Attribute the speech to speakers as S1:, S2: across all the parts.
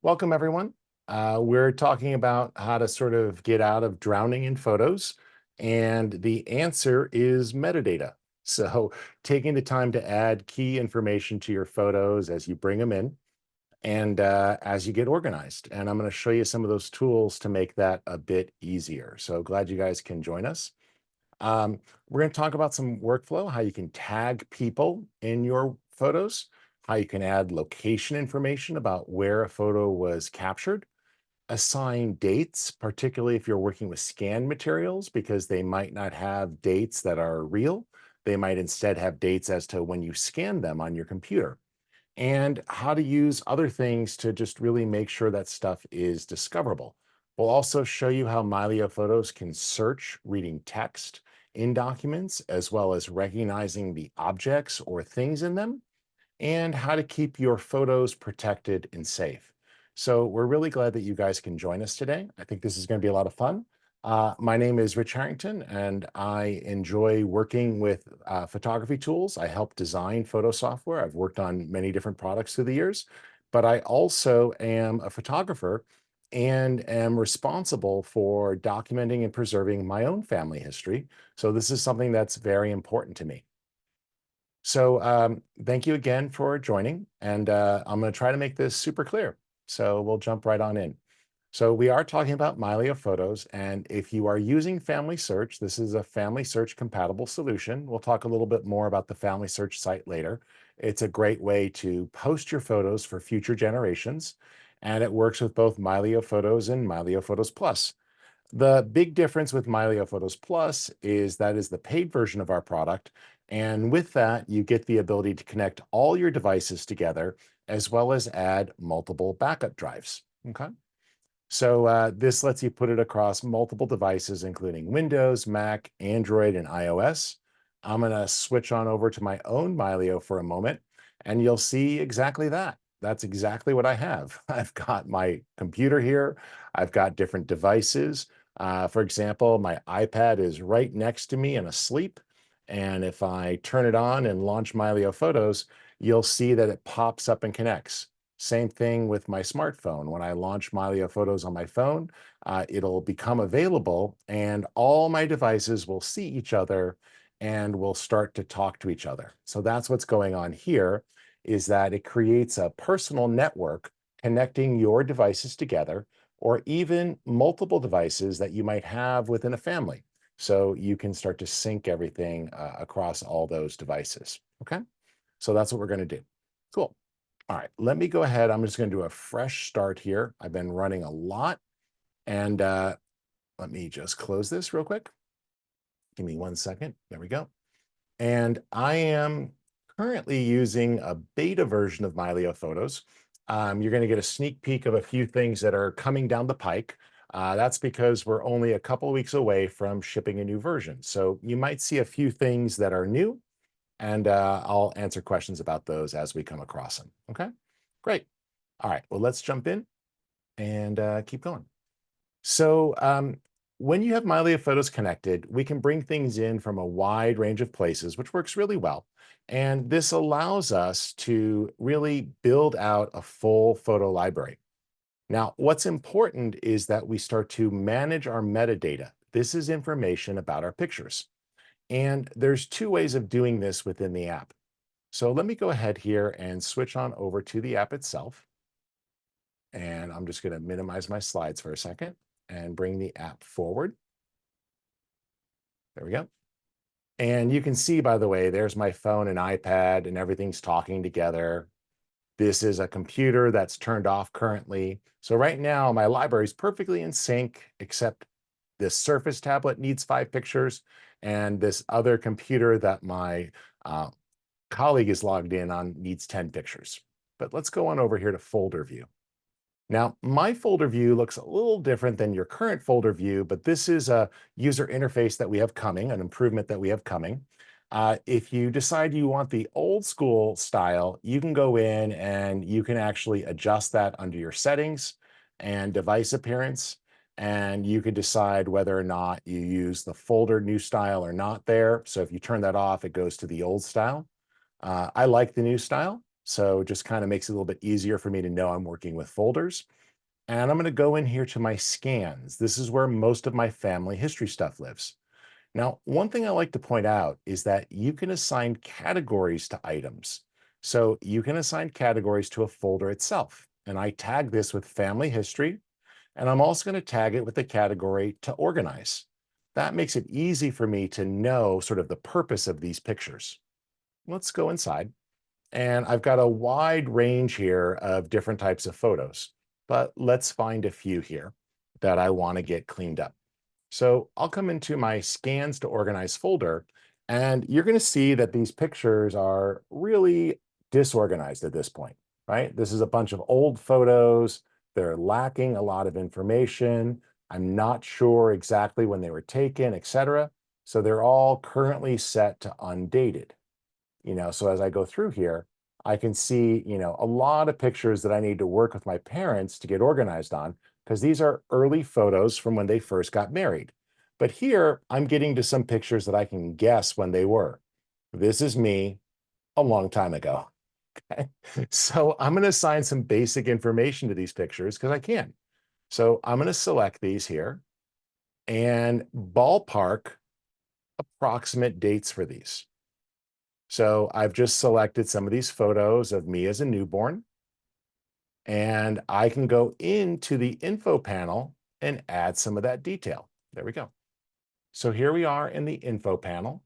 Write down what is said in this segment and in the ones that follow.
S1: Welcome, everyone. We're talking about how to sort of get out of drowning in photos, and the answer is metadata. So, taking the time to add key information to your photos as you bring them in and as you get organized. And I'm going to show you some of those tools to make that a bit easier. So, glad you guys can join us. We're going to talk about some workflow, how you can tag people in your photos, how you can add location information about where a photo was captured, assign dates, particularly if you're working with scanned materials, because they might not have dates that are real. They might instead have dates as to when you scan them on your computer, and how to use other things to just really make sure that stuff is discoverable. We'll also show you how Mylio Photos can search reading text in documents, as well as recognizing the objects or things in them, and how to keep your photos protected and safe. So we're really glad that you guys can join us today. I think this is going to be a lot of fun. My name is Rich Harrington, and I enjoy working with photography tools. I help design photo software. I've worked on many different products through the years, but I also am a photographer and am responsible for documenting and preserving my own family history. So this is something that's very important to me. So thank you again for joining, and I'm going to try to make this super clear. So we'll jump right on in. So we are talking about Mylio Photos, and if you are using Family Search, this is a Family Search compatible solution. We'll talk a little bit more about the Family Search site later. It's a great way to post your photos for future generations, and it works with both Mylio Photos and Mylio Photos Plus. The big difference with Mylio Photos Plus is that is the paid version of our product. And with that, you get the ability to connect all your devices together, as well as add multiple backup drives. Okay. So this lets you put it across multiple devices, including Windows, Mac, Android, and iOS. I'm going to switch on over to my own Mylio for a moment, and you'll see exactly that. That's exactly what I have. I've got my computer here. I've got different devices. For example, my iPad is right next to me and asleep. And if I turn it on and launch Mylio Photos, you'll see that it pops up and connects. Same thing with my smartphone. When I launch Mylio Photos on my phone, it'll become available and all my devices will see each other and will start to talk to each other. So that's what's going on here, is that it creates a personal network connecting your devices together, or even multiple devices that you might have within a family. So you can start to sync everything across all those devices. Okay. So that's what we're going to do. Cool. All right, let me go ahead. I'm just going to do a fresh start here. I've been running a lot, and let me just close this real quick. Give me 1 second. There we go. And I am currently using a beta version of Mylio Photos. You're going to get a sneak peek of a few things that are coming down the pike. That's because we're only a couple of weeks away from shipping a new version. So you might see a few things that are new, and I'll answer questions about those as we come across them. Okay, great. All right, well, let's jump in and keep going. So when you have Mylio Photos connected, we can bring things in from a wide range of places, which works really well. And this allows us to really build out a full photo library. Now, what's important is that we start to manage our metadata. This is information about our pictures. And there's two ways of doing this within the app. So let me go ahead here and switch on over to the app itself. And I'm just going to minimize my slides for a second and bring the app forward. There we go. And you can see, by the way, there's my phone and iPad and everything's talking together. This is a computer that's turned off currently. So right now my library is perfectly in sync, except this Surface tablet needs 5 pictures, and this other computer that my colleague is logged in on needs 10 pictures. But let's go on over here to folder view. Now, my folder view looks a little different than your current folder view, but this is a user interface that we have coming, an improvement that we have coming. If you decide you want the old school style, you can go in and you can actually adjust that under your settings and device appearance. And you could decide whether or not you use the folder new style or not there. So if you turn that off, it goes to the old style. I like the new style. So just kind of makes it a little bit easier for me to know I'm working with folders. And I'm going to go in here to my scans. This is where most of my family history stuff lives. Now, one thing I like to point out is that you can assign categories to items. So you can assign categories to a folder itself. And I tag this with family history, and I'm also going to tag it with the category to organize. That makes it easy for me to know sort of the purpose of these pictures. Let's go inside. And I've got a wide range here of different types of photos, but let's find a few here that I want to get cleaned up. So I'll come into my scans to organize folder, and you're going to see that these pictures are really disorganized at this point, right? This is a bunch of old photos. They're lacking a lot of information. I'm not sure exactly when they were taken, etc. So they're all currently set to undated. So as I go through here, I can see, a lot of pictures that I need to work with my parents to get organized on, because these are early photos from when they first got married. But here I'm getting to some pictures that I can guess when they were. This is me a long time ago. Okay. So I'm going to assign some basic information to these pictures because I can. So I'm going to select these here and ballpark approximate dates for these. So I've just selected some of these photos of me as a newborn, and I can go into the info panel and add some of that detail. There we go. So here we are in the info panel,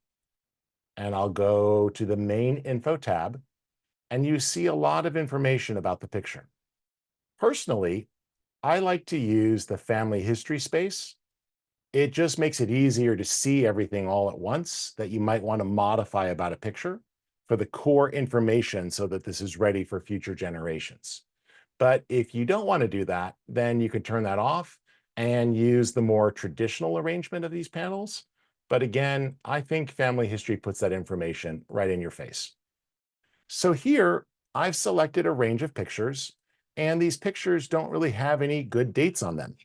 S1: and I'll go to the main info tab, and you see a lot of information about the picture. Personally, I like to use the family history space. It just makes it easier to see everything all at once that you might want to modify about a picture for the core information so that this is ready for future generations. But if you don't want to do that, then you can turn that off and use the more traditional arrangement of these panels. But again, I think family history puts that information right in your face. So here I've selected a range of pictures, and these pictures don't really have any good dates on them.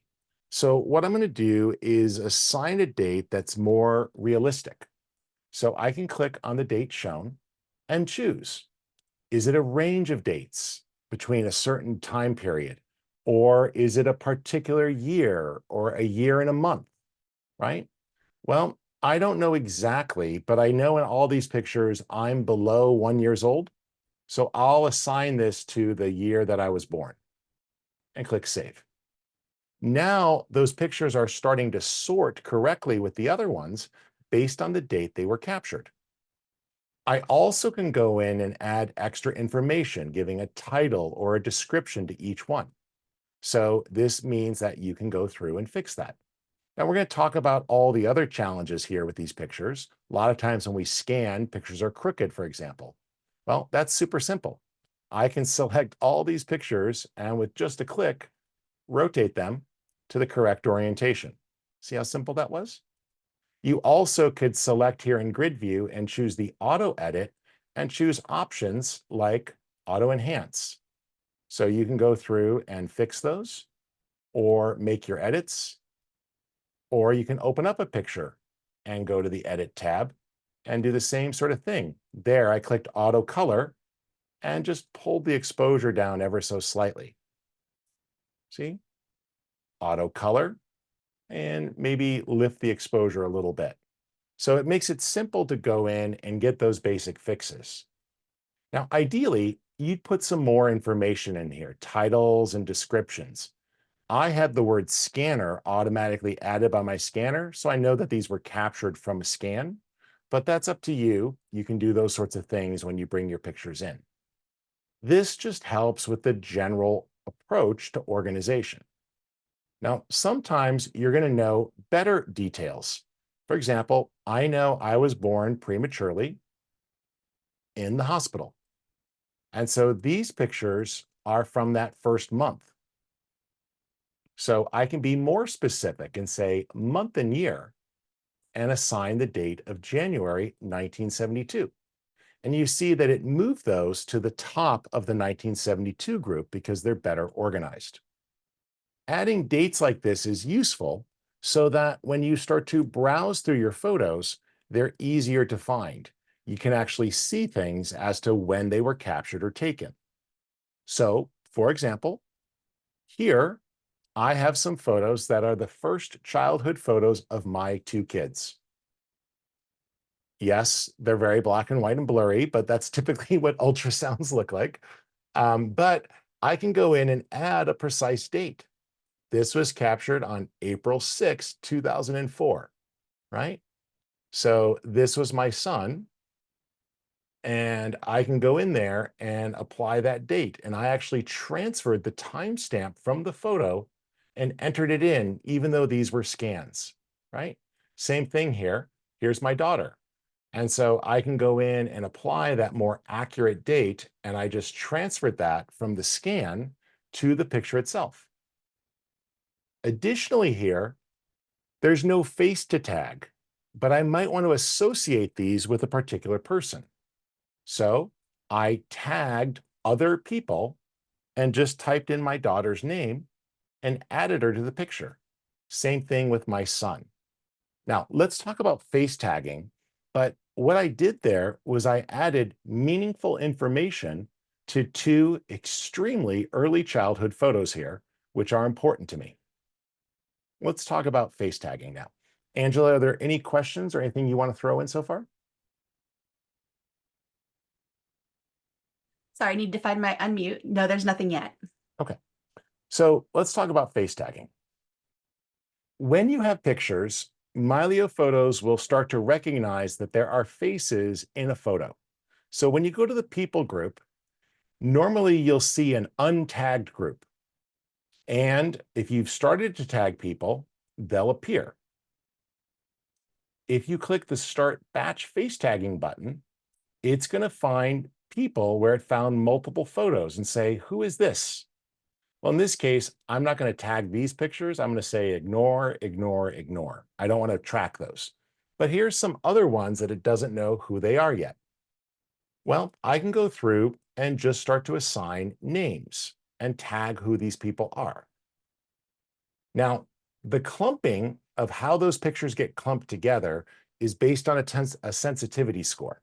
S1: So what I'm going to do is assign a date that's more realistic. So I can click on the date shown and choose. Is it a range of dates between a certain time period? Or is it a particular year or a year and a month, right? Well, I don't know exactly, but I know in all these pictures, I'm below 1 year old. So I'll assign this to the year that I was born and click Save. Now those pictures are starting to sort correctly with the other ones based on the date they were captured. I also can go in and add extra information, giving a title or a description to each one. So this means that you can go through and fix that. Now we're going to talk about all the other challenges here with these pictures. A lot of times when we scan, pictures are crooked, for example. Well, that's super simple. I can select all these pictures and with just a click, rotate them to the correct orientation. See how simple that was? You also could select here in grid view and choose the auto edit and choose options like auto enhance. So you can go through and fix those or make your edits, or you can open up a picture and go to the edit tab and do the same sort of thing. There, I clicked auto color and just pulled the exposure down ever so slightly. See? Auto color, and maybe lift the exposure a little bit. So it makes it simple to go in and get those basic fixes. Now, ideally, you'd put some more information in here, titles and descriptions. I had the word scanner automatically added by my scanner, so I know that these were captured from a scan, but that's up to you. You can do those sorts of things when you bring your pictures in. This just helps with the general approach to organization. Now, sometimes you're going to know better details. For example, I know I was born prematurely in the hospital. And so these pictures are from that first month. So I can be more specific and say month and year and assign the date of January 1972. And you see that it moved those to the top of the 1972 group because they're better organized. Adding dates like this is useful so that when you start to browse through your photos, they're easier to find. you can actually see things as to when they were captured or taken. So, for example, here I have some photos that are the first childhood photos of my two kids. Yes, they're very black and white and blurry, but that's typically what ultrasounds look like. But I can go in and add a precise date. This was captured on April 6, 2004, right? So this was my son, and I can go in there and apply that date. And I actually transferred the timestamp from the photo and entered it in, even though these were scans, right? Same thing here. Here's my daughter. And so I can go in and apply that more accurate date, and I just transferred that from the scan to the picture itself. Additionally here, there's no face to tag, but I might want to associate these with a particular person. So I tagged other people and just typed in my daughter's name and added her to the picture. Same thing with my son. Now, let's talk about face tagging. But what I did there was I added meaningful information to two extremely early childhood photos here, which are important to me. Let's talk about face tagging now. Angela, are there any questions or anything you want to throw in so far?
S2: Sorry, I need to find my unmute. No, there's nothing yet.
S1: Okay. So let's talk about face tagging. When you have pictures, Mylio Photos will start to recognize that there are faces in a photo. So when you go to the people group, normally you'll see an untagged group. And if you've started to tag people, they'll appear. If you click the Start Batch Face Tagging button, it's going to find people where it found multiple photos and say, who is this? Well, in this case, I'm not going to tag these pictures. I'm going to say ignore, ignore, ignore. I don't want to track those. But here's some other ones that it doesn't know who they are yet. Well, I can go through and just start to assign names and tag who these people are. Now, the clumping of how those pictures get clumped together is based on a sensitivity score.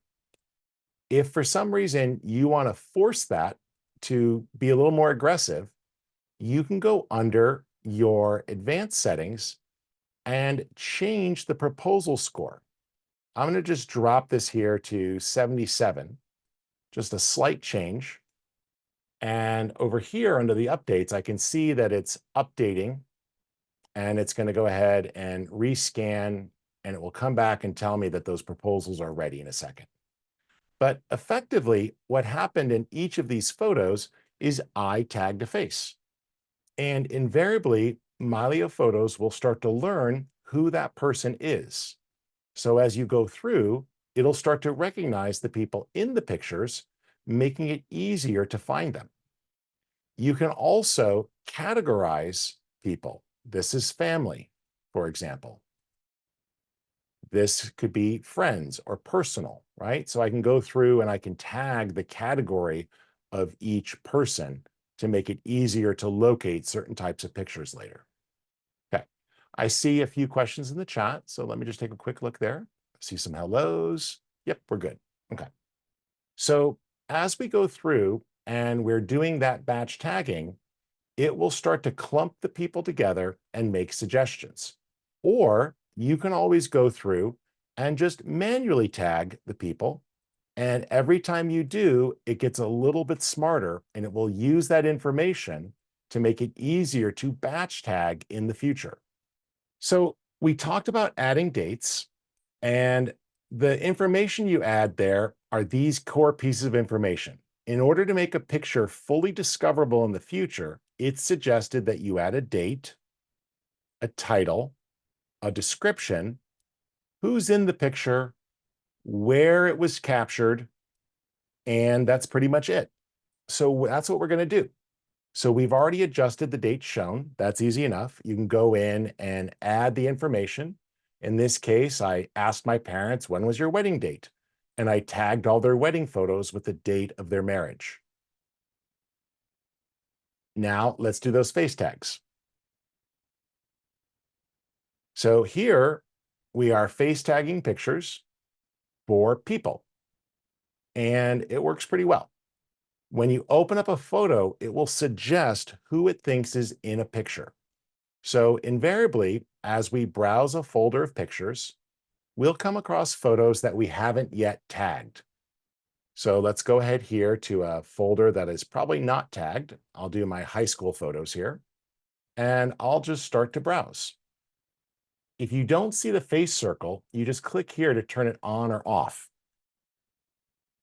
S1: If for some reason you want to force that to be a little more aggressive, you can go under your advanced settings and change the proposal score. I'm going to just drop this here to 77, just a slight change. And over here under the updates, I can see that it's updating, and it's going to go ahead and rescan, and it will come back and tell me that those proposals are ready in a second. But effectively, what happened in each of these photos is I tagged a face. And invariably, Mylio Photos will start to learn who that person is. So as you go through, it'll start to recognize the people in the pictures, making it easier to find them. You can also categorize people. This is family, for example. This could be friends or personal, right? So I can go through and I can tag the category of each person to make it easier to locate certain types of pictures later. Okay, I see a few questions in the chat, so let me just take a quick look there. I see some hellos. Yep, we're good. Okay. So as we go through and we're doing that batch tagging, it will start to clump the people together and make suggestions. Or you can always go through and just manually tag the people. And every time you do, it gets a little bit smarter, and it will use that information to make it easier to batch tag in the future. So we talked about adding dates, and the information you add there are these core pieces of information. In order to make a picture fully discoverable in the future, it's suggested that you add a date, a title, a description, who's in the picture, where it was captured, and that's pretty much it. So that's what we're going to do. So we've already adjusted the date shown. That's easy enough. You can go in and add the information. In this case, I asked my parents, when was your wedding date? And I tagged all their wedding photos with the date of their marriage. Now let's do those face tags. So here we are face tagging pictures for people. and it works pretty well. When you open up a photo, it will suggest who it thinks is in a picture. So invariably, as we browse a folder of pictures, we'll come across photos that we haven't yet tagged. So let's go ahead here to a folder that is probably not tagged. I'll do my high school photos here, and I'll just start to browse. If you don't see the face circle, you just click here to turn it on or off.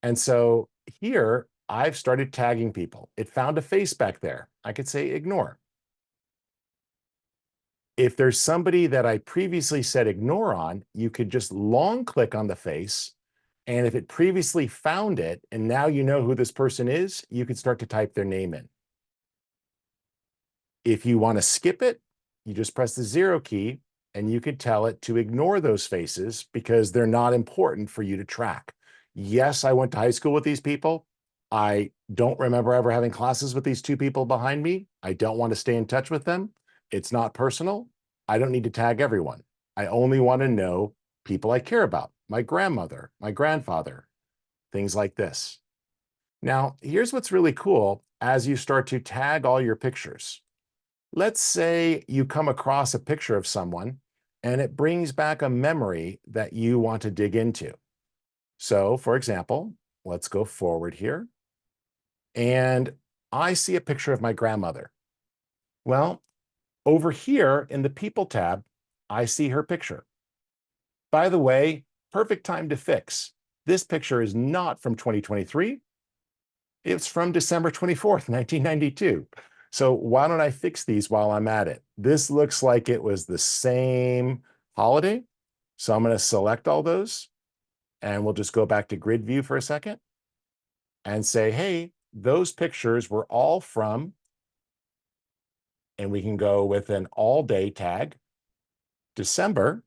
S1: And so here, I've started tagging people. It found a face back there. I could say ignore. If there's somebody that I previously said ignore on, you could just long click on the face. And if it previously found it, and now you know who this person is, you can start to type their name in. If you want to skip it, you just press the 0 key and you could tell it to ignore those faces because they're not important for you to track. Yes, I went to high school with these people. I don't remember ever having classes with these two people behind me. I don't want to stay in touch with them. It's not personal. I don't need to tag everyone. I only want to know people I care about, my grandmother, my grandfather, things like this. Now, here's what's really cool as you start to tag all your pictures. Let's say you come across a picture of someone and it brings back a memory that you want to dig into. So, for example, let's go forward here. And I see a picture of my grandmother. Well, over here in the People tab, I see her picture. By the way, perfect time to fix. This picture is not from 2023. It's from December 24th, 1992. So why don't I fix these while I'm at it? This looks like it was the same holiday. So I'm going to select all those and we'll just go back to grid view for a second and say, hey, those pictures were all from, and we can go with an all day tag, December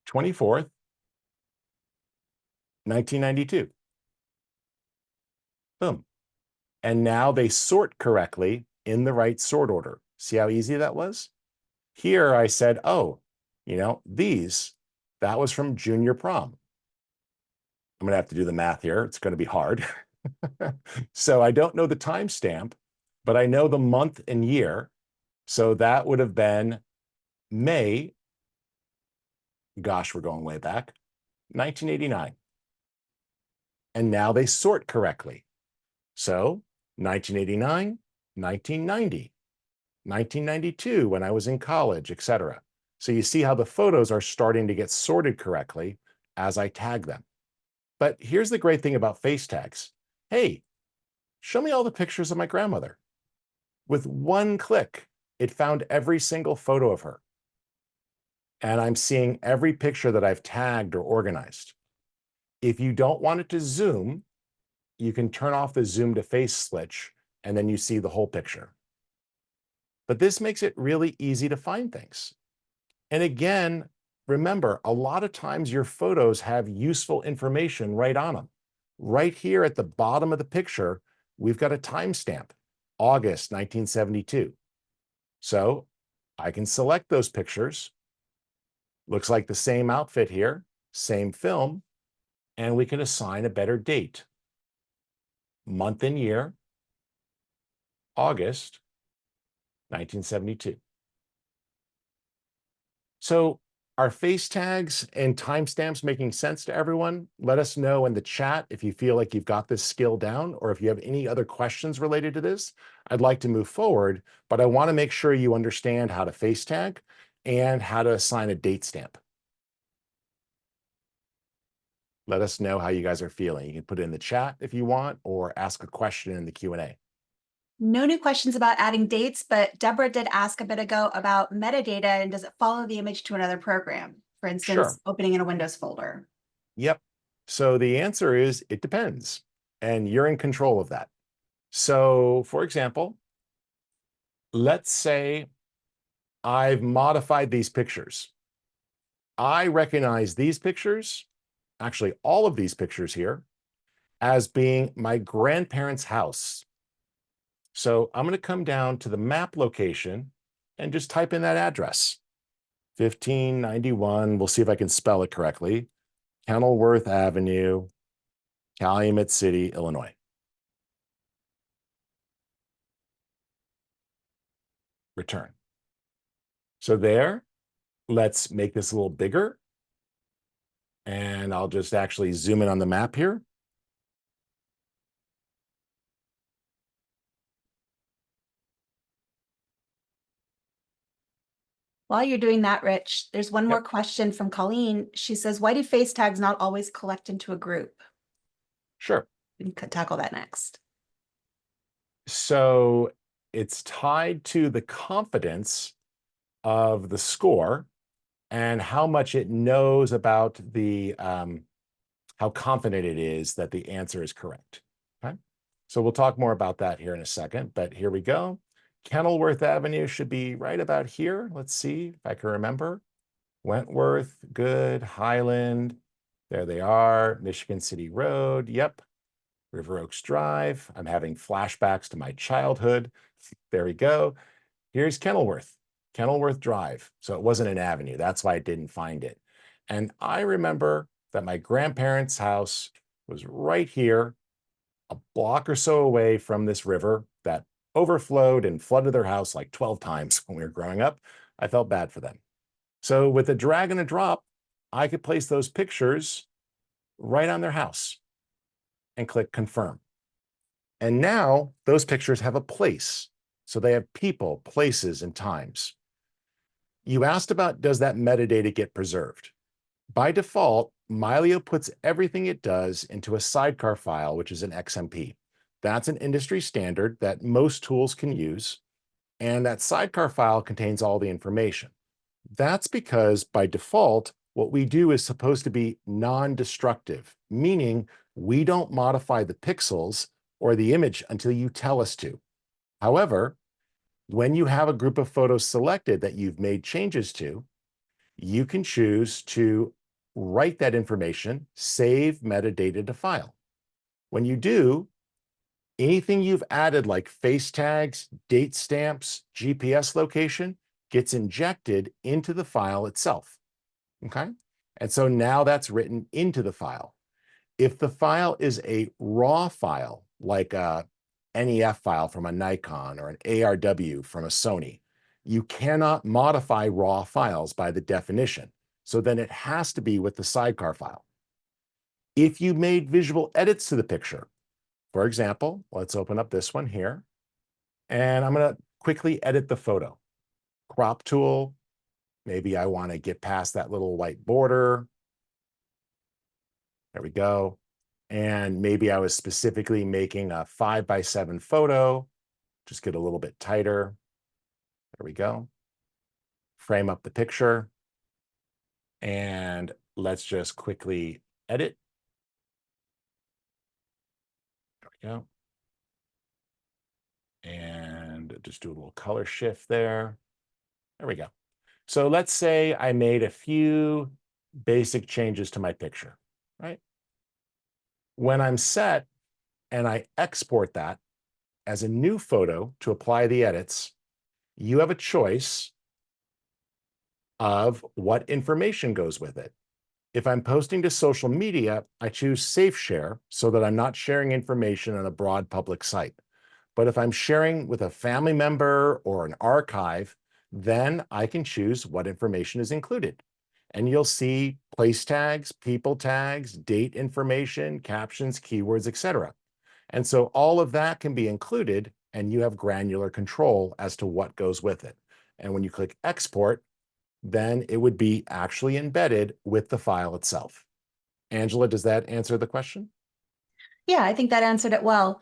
S1: 24th, 1992. Boom. And now they sort correctly in the right sort order. See how easy that was? Here I said, oh, that was from junior prom. I'm going to have to do the math here. It's going to be hard. So I don't know the timestamp, but I know the month and year. So that would have been May. Gosh, we're going way back. 1989. And now they sort correctly. So 1989, 1990, 1992 when I was in college, etc. So you see how the photos are starting to get sorted correctly as I tag them. But here's the great thing about face tags. Hey, show me all the pictures of my grandmother. With one click, it found every single photo of her. And I'm seeing every picture that I've tagged or organized. If you don't want it to zoom, you can turn off the zoom to face switch, and then you see the whole picture. But this makes it really easy to find things. And again, remember, a lot of times your photos have useful information right on them. Right here at the bottom of the picture, we've got a timestamp, August 1972. So I can select those pictures. Looks like the same outfit here, same film, and we can assign a better date. Month and year, August 1972. So are face tags and timestamps making sense to everyone? Let us know in the chat if you feel like you've got this skill down or if you have any other questions related to this. I'd like to move forward, but I want to make sure you understand how to face tag and how to assign a date stamp. Let us know how you guys are feeling. You can put it in the chat if you want or ask a question in the Q&A.
S2: No new questions about adding dates, but Deborah did ask a bit ago about metadata and does it follow the image to another program? For
S1: Sure.
S2: instance, opening in a Windows folder.
S1: Yep. So the answer is it depends, and you're in control of that. So for example, let's say I've modified these pictures. I recognize these pictures, actually all of these pictures here, as being my grandparents' house. So I'm going to come down to the map location and just type in that address, 1591. We'll see if I can spell it correctly. Kenilworth Avenue, Calumet City, Illinois. Return. So there, let's make this a little bigger. And I'll just actually zoom in on the map here.
S2: While you're doing that, Rich, there's one more
S1: Yep,
S2: question from Colleen. She says, why do face tags not always collect into a group?
S1: sure.
S2: We can tackle that next.
S1: So it's tied to the confidence of the score and how much it knows about the how confident it is that the answer is correct. Okay. So we'll talk more about that here in a second, but here we go. Kenilworth Avenue should be right about here. Let's see if I can remember. Wentworth, good. Highland, there they are. Michigan City Road, yep. River Oaks Drive. I'm having flashbacks to my childhood. There we go. Here's Kenilworth Drive. So it wasn't an avenue. That's why I didn't find it. And I remember that my grandparents' house was right here, a block or so away from this river that overflowed and flooded their house like 12 times when we were growing up. I felt bad for them. So with a drag and a drop, I could place those pictures right on their house and click confirm. And now those pictures have a place. So they have people, places, and times. You asked about, does that metadata get preserved? By default, Mylio puts everything it does into a sidecar file, which is an XMP. That's an industry standard that most tools can use. And that sidecar file contains all the information. That's because by default, what we do is supposed to be non-destructive, meaning we don't modify the pixels or the image until you tell us to. However, when you have a group of photos selected that you've made changes to, you can choose to write that information, save metadata to file. When you do, anything you've added like face tags, date stamps, GPS location gets injected into the file itself. Okay. And so now that's written into the file. If the file is a raw file, like a NEF file from a Nikon or an ARW from a Sony, you cannot modify raw files by the definition. So then it has to be with the sidecar file. If you made visual edits to the picture, for example, let's open up this one here, and I'm going to quickly edit the photo. Crop tool, maybe I want to get past that little white border. There we go. And maybe I was specifically making a 5:7 photo. Just get a little bit tighter. There we go. Frame up the picture. And let's just quickly edit. There we go. And just do a little color shift there. There we go. So let's say I made a few basic changes to my picture, right? When I'm set and I export that as a new photo to apply the edits, you have a choice of what information goes with it. If I'm posting to social media, I choose Safe Share so that I'm not sharing information on a broad public site. But if I'm sharing with a family member or an archive, then I can choose what information is included. And you'll see place tags, people tags, date information, captions, keywords, etc. And so all of that can be included, and you have granular control as to what goes with it. And when you click export, then it would be actually embedded with the file itself. Angela, does that answer the question?
S2: Yeah, I think that answered it well.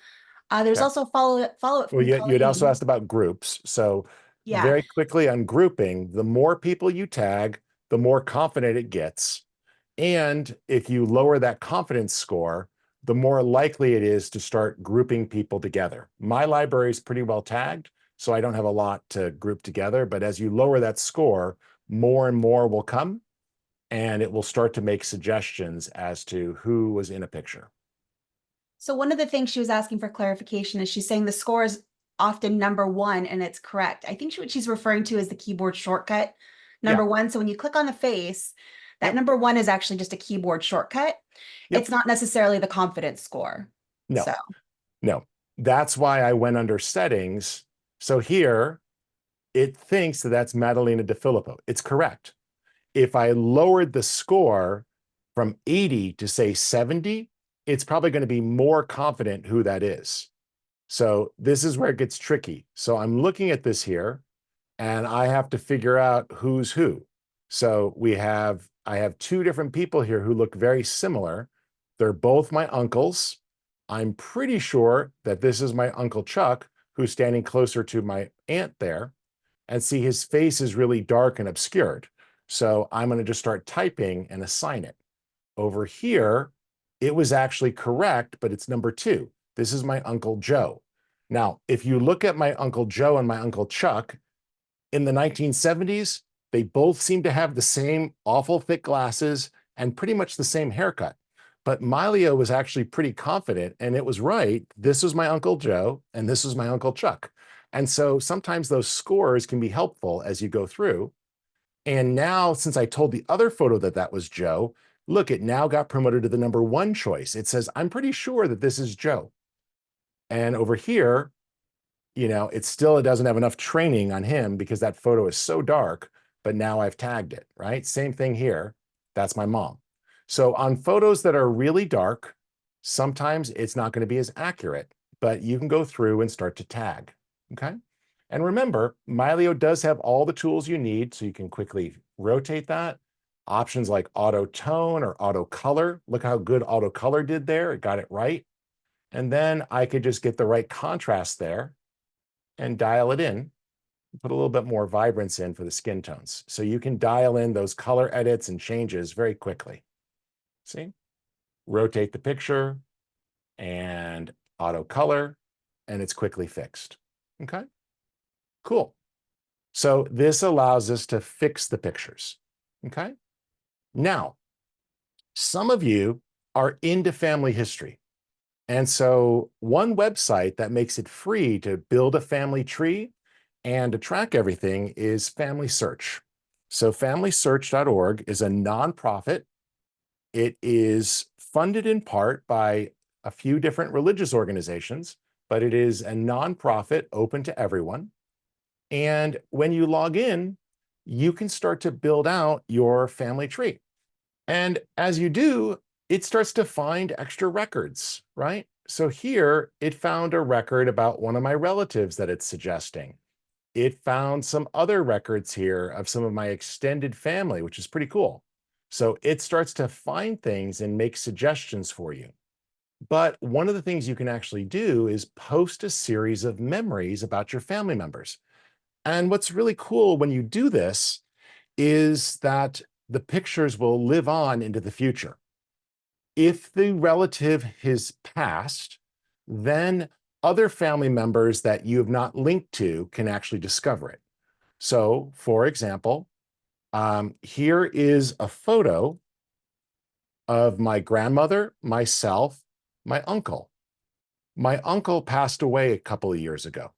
S2: There's
S1: Okay.
S2: also follow-up
S1: Well,
S2: from
S1: you'd also
S2: Colleen.
S1: asked about groups. So
S2: Yeah.
S1: very quickly on grouping, the more people you tag, the more confident it gets. And if you lower that confidence score, the more likely it is to start grouping people together. My library is pretty well tagged, so I don't have a lot to group together. But as you lower that score, more and more will come, and it will start to make suggestions as to who was in a picture.
S2: So one of the things she was asking for clarification is she's saying the score is often number one and it's correct. I think what she's referring to is the keyboard shortcut
S1: Yeah,
S2: number one. So when you click on the face, That
S1: Yep.
S2: number one is actually just a keyboard shortcut. It's
S1: Yep.
S2: not necessarily the confidence score.
S1: No,
S2: So,
S1: no. That's why I went under settings. So here it thinks that that's Madalena De Filippo. It's correct. If I lowered the score from 80 to say 70, it's probably going to be more confident who that is. So this is where it gets tricky. So I'm looking at this here and I have to figure out who's who. So I have two different people here who look very similar. They're both my uncles. I'm pretty sure that this is my Uncle Chuck, who's standing closer to my aunt there. And see, his face is really dark and obscured. So I'm going to just start typing and assign it. Over here, it was actually correct, but it's number two. This is my Uncle Joe. Now, if you look at my Uncle Joe and my Uncle Chuck, in the 1970s, they both seem to have the same awful thick glasses and pretty much the same haircut. But Mylio was actually pretty confident, and it was right. This was my Uncle Joe, and this was my Uncle Chuck. And so sometimes those scores can be helpful as you go through. And now, since I told the other photo that that was Joe, look, it now got promoted to the number one choice. It says, I'm pretty sure that this is Joe. And over here, it doesn't have enough training on him because that photo is so dark, but now I've tagged it, right? Same thing here. That's my mom. So on photos that are really dark, sometimes it's not going to be as accurate, but you can go through and start to tag, okay? And remember, Mylio does have all the tools you need, so you can quickly rotate that. Options like auto tone or auto color. Look how good auto color did there. It got it right. And then I could just get the right contrast there and dial it in, put a little bit more vibrance in for the skin tones. So you can dial in those color edits and changes very quickly. See? Rotate the picture and auto color, and it's quickly fixed. Okay, cool. So this allows us to fix the pictures. Okay, now, some of you are into family history. And so one website that makes it free to build a family tree and to track everything is Family Search. So familysearch.org is a nonprofit. It is funded in part by a few different religious organizations, but it is a nonprofit open to everyone. And when you log in, you can start to build out your family tree. And as you do, it starts to find extra records, right? So here it found a record about one of my relatives that it's suggesting. It found some other records here of some of my extended family, which is pretty cool. So it starts to find things and make suggestions for you. But one of the things you can actually do is post a series of memories about your family members. And what's really cool when you do this is that the pictures will live on into the future. If the relative has passed, then other family members that you have not linked to can actually discover it. So, for example, here is a photo of my grandmother, myself, my uncle. My uncle passed away a couple of years ago.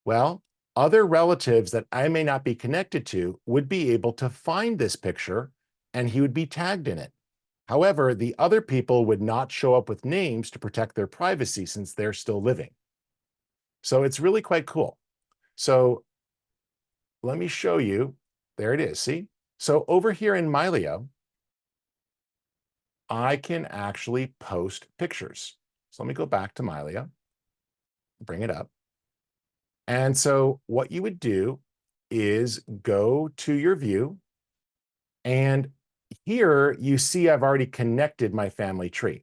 S1: Well, other relatives that I may not be connected to would be able to find this picture and he would be tagged in it. However, the other people would not show up with names to protect their privacy since they're still living. So it's really quite cool. So let me show you. There it is. See? So over here in Mylio, I can actually post pictures. So let me go back to Mylio, bring it up. And so what you would do is go to your view. And here you see I've already connected my family tree.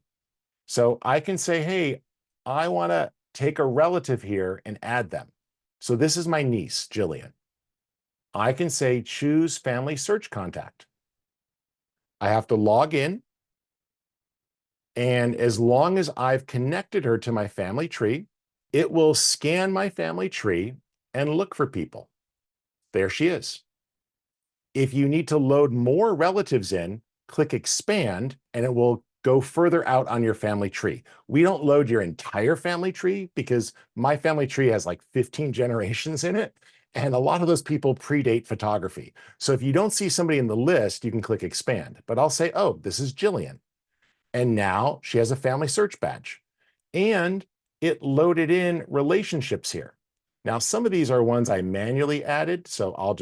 S1: So I can say, hey, I want to take a relative here and add them. So this is my niece, Jillian. I can say choose family search contact. I have to log in. And as long as I've connected her to my family tree, it will scan my family tree and look for people. There she is. If you need to load more relatives in, click expand and it will go further out on your family tree. We don't load your entire family tree because my family tree has like 15 generations in it. And a lot of those people predate photography. So if you don't see somebody in the list, you can click expand. But I'll say, oh, this is Jillian. And now she has a family search badge. And it loaded in relationships here. Now, some of these are ones I manually added. So I'll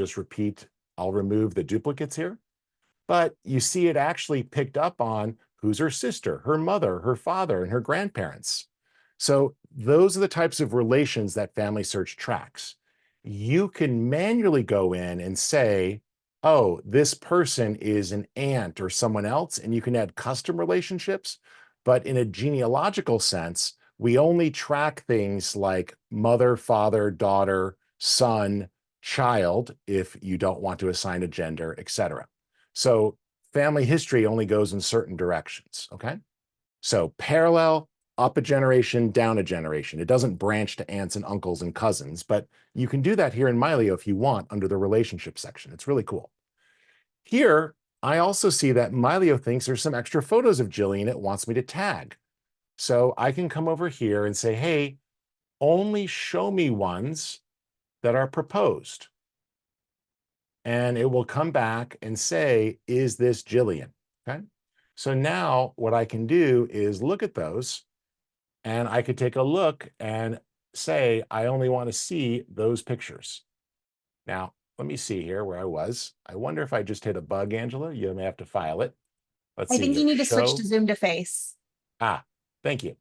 S1: remove the duplicates here. But you see it actually picked up on who's her sister, her mother, her father, and her grandparents. So those are the types of relations that Family Search tracks. You can manually go in and say, oh, this person is an aunt or someone else, and you can add custom relationships. But in a genealogical sense, we only track things like mother, father, daughter, son, child, if you don't want to assign a gender, etc. So family history only goes in certain directions, okay? So parallel, up a generation, down a generation. It doesn't branch to aunts and uncles and cousins, but you can do that here in Mylio if you want under the relationship section. It's really cool. Here, I also see that Mylio thinks there's some extra photos of Jillian it wants me to tag. So I can come over here and say, hey, only show me ones that are proposed. And it will come back and say, is this Jillian? Okay. So now what I can do is look at those, and I could take a look and say, I only want to see those pictures. Now, let me see here where I was. I wonder if I just hit a bug, Angela. You may have to file it. Let's
S2: I
S1: see
S2: think you
S1: here.
S2: need to switch to
S1: Show.
S2: zoom to face.
S1: Ah, thank you.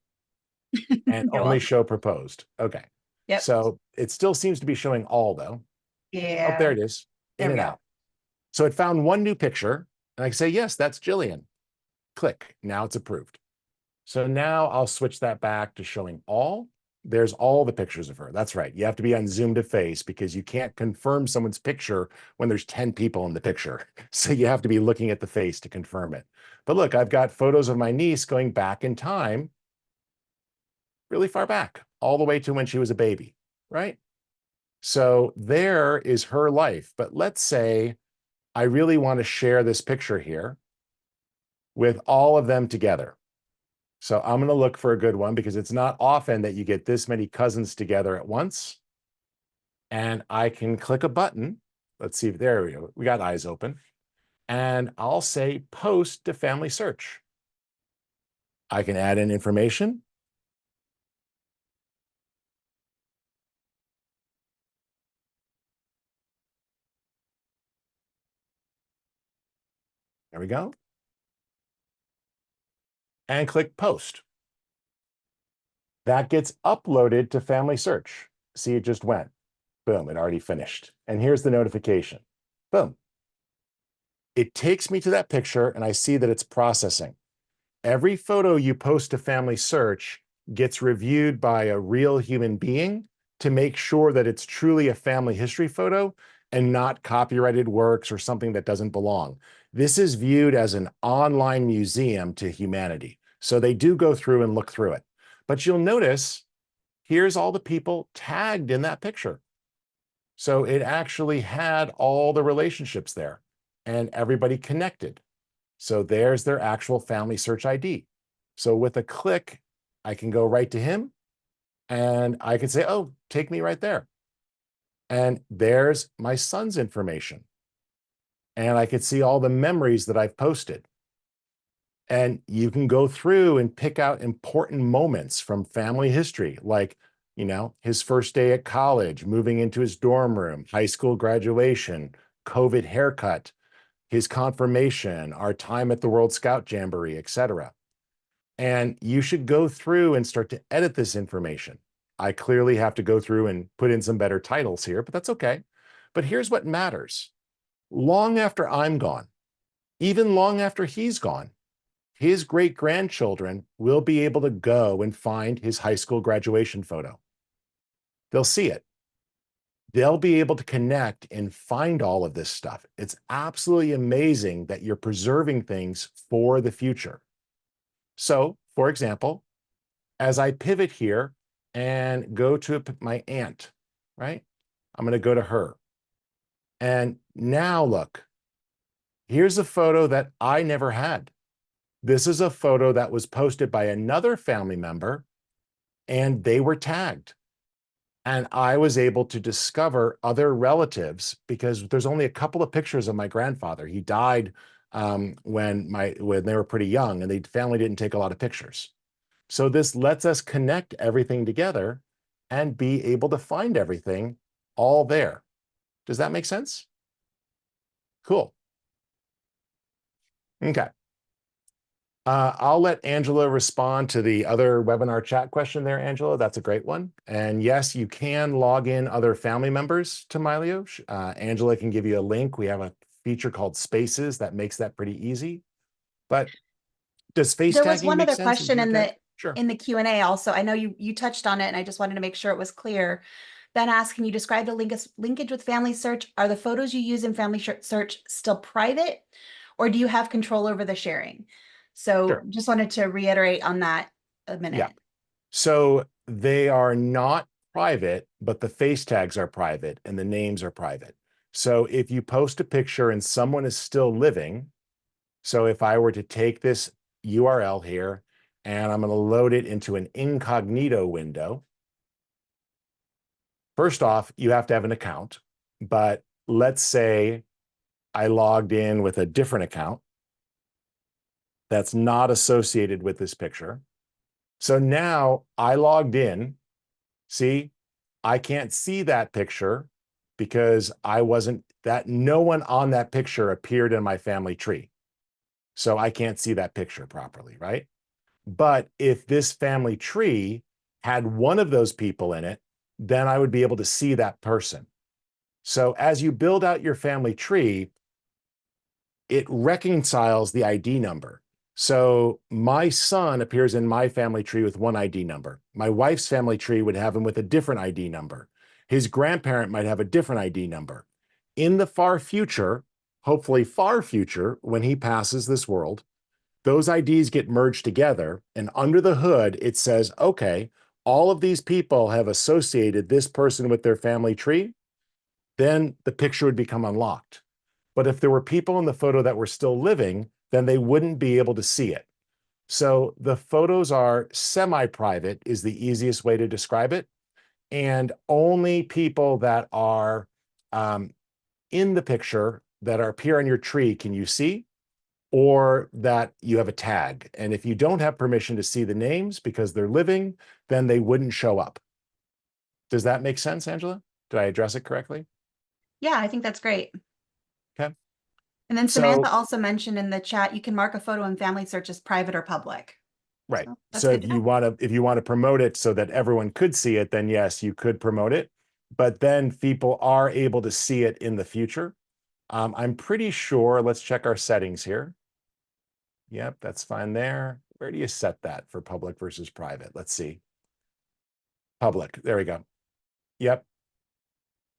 S1: And
S2: You're
S1: only
S2: welcome.
S1: show proposed. Okay.
S2: Yep.
S1: So it still seems to be showing all, though. Oh,
S2: Yeah.
S1: there it is.
S2: There
S1: In
S2: we
S1: and
S2: go.
S1: out. So it found one new picture, and I can say, yes, that's Jillian. Click. Now it's approved. So now I'll switch that back to showing all. There's all the pictures of her. That's right. You have to be on zoom to face because you can't confirm someone's picture when there's 10 people in the picture. So you have to be looking at the face to confirm it. But look, I've got photos of my niece going back in time, really far back, all the way to when she was a baby, right? So there is her life. But let's say I really want to share this picture here with all of them together. So I'm going to look for a good one because it's not often that you get this many cousins together at once. And I can click a button. Let's see if there we go. We got eyes open. And I'll say post to family search. I can add in information. There we go. And click post. That gets uploaded to family search. See, it just went. Boom, it already finished. And here's the notification. Boom. It takes me to that picture and I see that it's processing. Every photo you post to family search gets reviewed by a real human being to make sure that it's truly a family history photo and not copyrighted works or something that doesn't belong. This is viewed as an online museum to humanity. So they do go through and look through it. But you'll notice here's all the people tagged in that picture. So it actually had all the relationships there and everybody connected. So there's their actual family search ID. So with a click, I can go right to him and I can say, oh, take me right there. And there's my son's information. And I could see all the memories that I've posted. And you can go through and pick out important moments from family history, like, his first day at college, moving into his dorm room, high school graduation, COVID haircut, his confirmation, our time at the World Scout Jamboree, etc. And you should go through and start to edit this information. I clearly have to go through and put in some better titles here, but that's okay. But here's what matters. Long after I'm gone, even long after he's gone, his great-grandchildren will be able to go and find his high school graduation photo. They'll see it. They'll be able to connect and find all of this stuff. It's absolutely amazing that you're preserving things for the future. So, for example, as I pivot here and go to my aunt, right? I'm going to go to her. And now look, here's a photo that I never had. This is a photo that was posted by another family member and they were tagged. And I was able to discover other relatives because there's only a couple of pictures of my grandfather. He died when they were pretty young, and the family didn't take a lot of pictures. So this lets us connect everything together and be able to find everything all there. Does that make sense? Cool. Okay. I'll let Angela respond to the other webinar chat question there, Angela. That's a great one. And yes, you can log in other family members to Mylio. Angela can give you a link. We have a feature called Spaces that makes that pretty easy. But does face
S2: There was
S1: tagging
S2: one
S1: make
S2: other
S1: sense in
S2: question
S1: geotag? Sure,
S2: in the Q&A also. I know you touched on it, and I just wanted to make sure it was clear. Ben asked, can you describe the linkage with family search? Are the photos you use in family search still private, or do you have control over the sharing? So
S1: sure.
S2: just wanted to reiterate on that a
S1: Yeah.
S2: minute.
S1: So they are not private, but the face tags are private and the names are private. So if you post a picture and someone is still living, so if I were to take this URL here and I'm going to load it into an incognito window, first off, you have to have an account. But let's say I logged in with a different account that's not associated with this picture. So now I logged in. See, I can't see that picture because no one on that picture appeared in my family tree. So I can't see that picture properly, right? But if this family tree had one of those people in it, then I would be able to see that person. So as you build out your family tree, it reconciles the ID number. So my son appears in my family tree with one ID number. My wife's family tree would have him with a different ID number. His grandparent might have a different ID number. In the far future, hopefully far future, when he passes this world, those IDs get merged together, and under the hood, it says, okay, all of these people have associated this person with their family tree, then the picture would become unlocked. But if there were people in the photo that were still living, then they wouldn't be able to see it. So the photos are semi-private is the easiest way to describe it. And only people that are in the picture that appear on your tree can you see, or that you have a tag. And if you don't have permission to see the names because they're living, then they wouldn't show up. Does that make sense, Angela? Did I address it correctly?
S2: Yeah, I think that's great.
S1: Okay.
S2: And then
S1: So,
S2: Samantha also mentioned in the chat, you can mark a photo in family search as private or public.
S1: right.
S2: So that's
S1: So
S2: good to know.
S1: if you want to promote it so that everyone could see it, then yes, you could promote it. But then people are able to see it in the future. I'm pretty sure, let's check our settings here. Yep, that's fine there. Where do you set that for public versus private? Let's see. Public, there we go. Yep.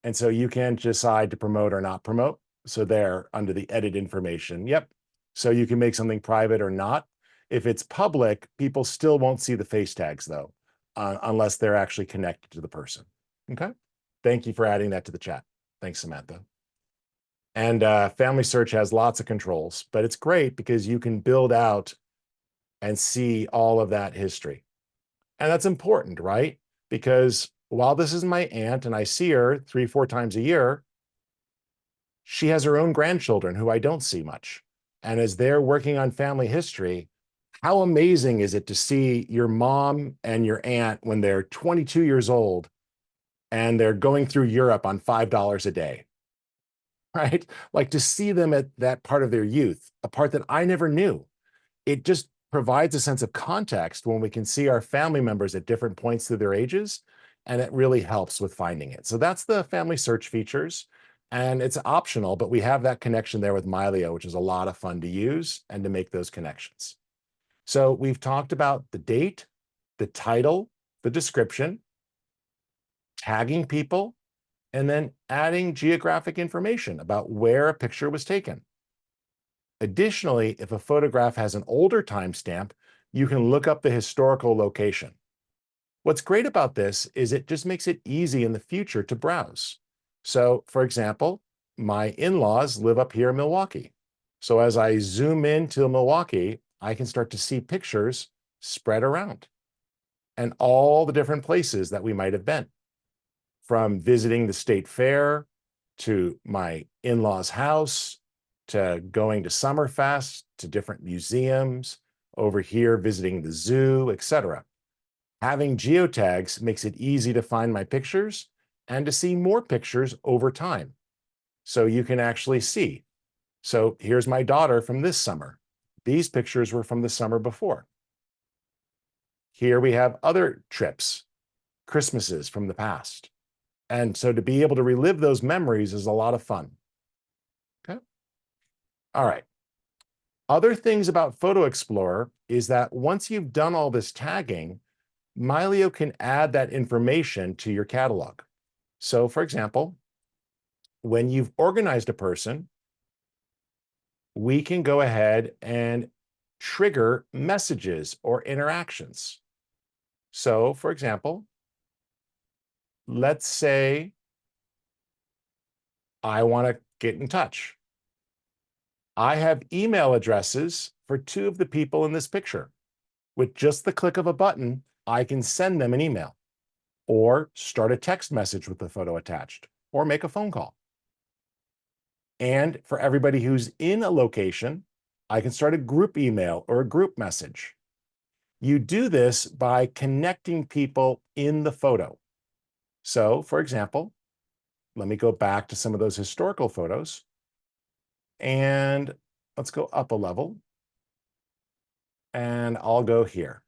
S1: And so you can decide to promote or not promote. So there, under the edit information, yep. So you can make something private or not. If it's public, people still won't see the face tags though, unless they're actually connected to the person. Okay. Thank you for adding that to the chat. Thanks, Samantha. And Family Search has lots of controls, but it's great because you can build out and see all of that history. And that's important, right? Because while this is my aunt and I see her 3-4 times a year, she has her own grandchildren who I don't see much. And as they're working on family history, how amazing is it to see your mom and your aunt when they're 22 years old and they're going through Europe on $5 a day, right? Like to see them at that part of their youth, a part that I never knew. It just provides a sense of context when we can see our family members at different points through their ages, and it really helps with finding it. So that's the family search features, and it's optional, but we have that connection there with Mylio, which is a lot of fun to use and to make those connections. So we've talked about the date, the title, the description, tagging people, and then adding geographic information about where a picture was taken. Additionally, if a photograph has an older timestamp, you can look up the historical location. What's great about this is it just makes it easy in the future to browse. So, for example, my in-laws live up here in Milwaukee. So as I zoom into Milwaukee, I can start to see pictures spread around and all the different places that we might have been. from visiting the state fair to my in-laws' house to going to Summerfest to different museums, over here visiting the zoo, etc. Having geotags makes it easy to find my pictures and to see more pictures over time. So you can actually see. So here's my daughter from this summer. These pictures were from the summer before. Here we have other trips, Christmases from the past. And so to be able to relive those memories is a lot of fun. Okay. All right. Other things about PhotoExplorer is that once you've done all this tagging, Mylio can add that information to your catalog. So for example, when you've organized a person, we can go ahead and trigger messages or interactions. So for example, let's say I want to get in touch. I have email addresses for 2 of the people in this picture. With just the click of a button, I can send them an email or start a text message with the photo attached or make a phone call. And for everybody who's in a location, I can start a group email or a group message. You do this by connecting people in the photo. So, for example, let me go back to some of those historical photos. And let's go up a level. And I'll go here.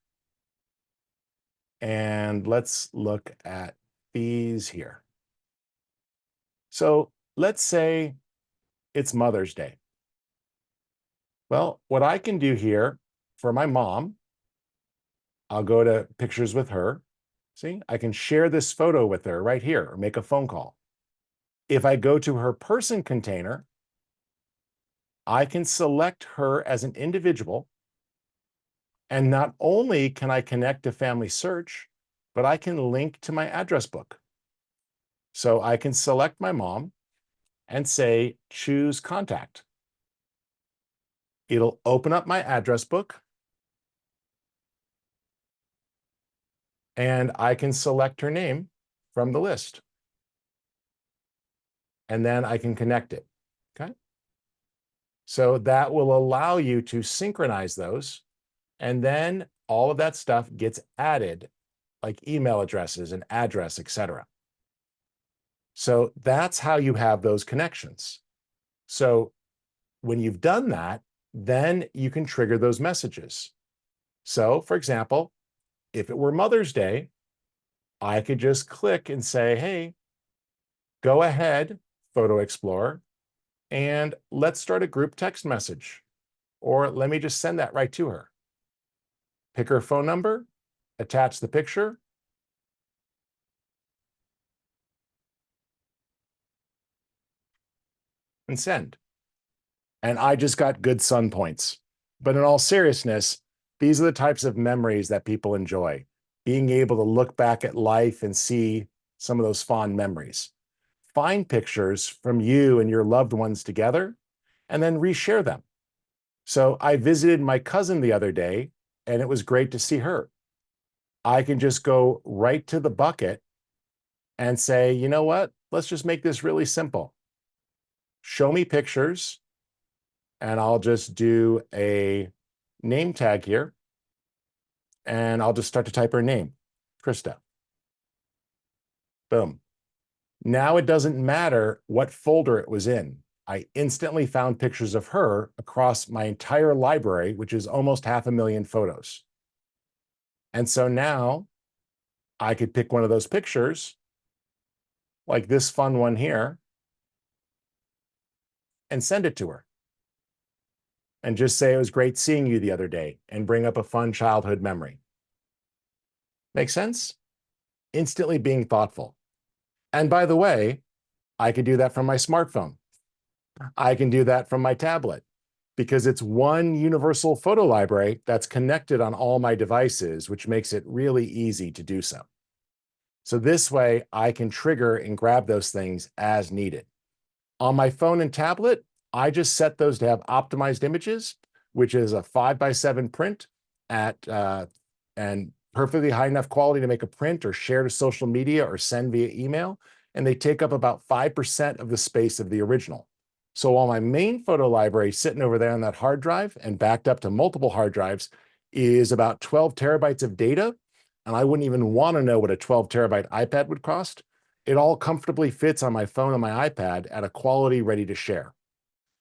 S1: And let's look at these here. So let's say it's Mother's Day. Well, what I can do here for my mom, I'll go to pictures with her. See, I can share this photo with her right here or make a phone call. If I go to her person container, I can select her as an individual. And not only can I connect to Family Search, but I can link to my address book. So I can select my mom and say, choose contact. It'll open up my address book. And I can select her name from the list. And then I can connect it. Okay. So that will allow you to synchronize those. And then all of that stuff gets added, like email addresses and address, etc. So that's how you have those connections. So when you've done that, then you can trigger those messages. So for example, if it were Mother's Day, I could just click and say, hey, go ahead, PhotoExplorer, and let's start a group text message. Or let me just send that right to her. Pick her phone number, attach the picture, and send. And I just got good sun points. But in all seriousness, these are the types of memories that people enjoy. Being able to look back at life and see some of those fond memories. Find pictures from you and your loved ones together, and then reshare them. So I visited my cousin the other day, and it was great to see her. I can just go right to the bucket and say, you know what? Let's just make this really simple. Show me pictures, and I'll just do a name tag here, and I'll just start to type her name, Krista. Boom. Now it doesn't matter what folder it was in. I instantly found pictures of her across my entire library, which is almost 500,000 photos. And so now I could pick one of those pictures, like this fun one here, and send it to her. And just say it was great seeing you the other day and bring up a fun childhood memory. Make sense? Instantly being thoughtful. And by the way, I could do that from my smartphone. I can do that from my tablet because it's one universal photo library that's connected on all my devices, which makes it really easy to do so. So this way I can trigger and grab those things as needed. On my phone and tablet, I just set those to have optimized images, which is a 5:7 print at and perfectly high enough quality to make a print or share to social media or send via email, and they take up about 5% of the space of the original. So while my main photo library sitting over there on that hard drive and backed up to multiple hard drives is about 12 terabytes of data, and I wouldn't even want to know what a 12 terabyte iPad would cost, it all comfortably fits on my phone and my iPad at a quality ready to share.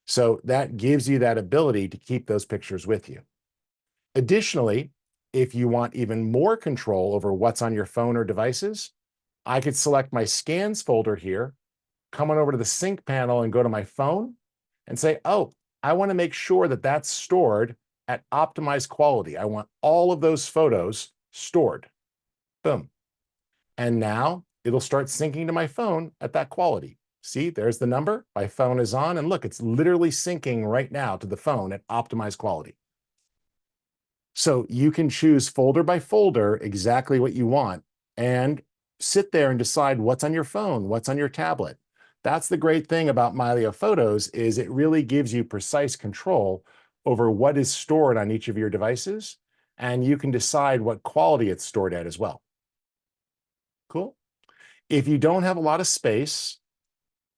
S1: So that gives you that ability to keep those pictures with you. Additionally, if you want even more control over what's on your phone or devices, I could select my scans folder here, come on over to the sync panel and go to my phone and say, oh, I want to make sure that that's stored at optimized quality. I want all of those photos stored. Boom. And now it'll start syncing to my phone at that quality. See, there's the number. My phone is on, and look, it's literally syncing right now to the phone at optimized quality. So you can choose folder by folder exactly what you want and sit there and decide what's on your phone, what's on your tablet. That's the great thing about Mylio Photos is it really gives you precise control over what is stored on each of your devices, and you can decide what quality it's stored at as well. Cool. If you don't have a lot of space,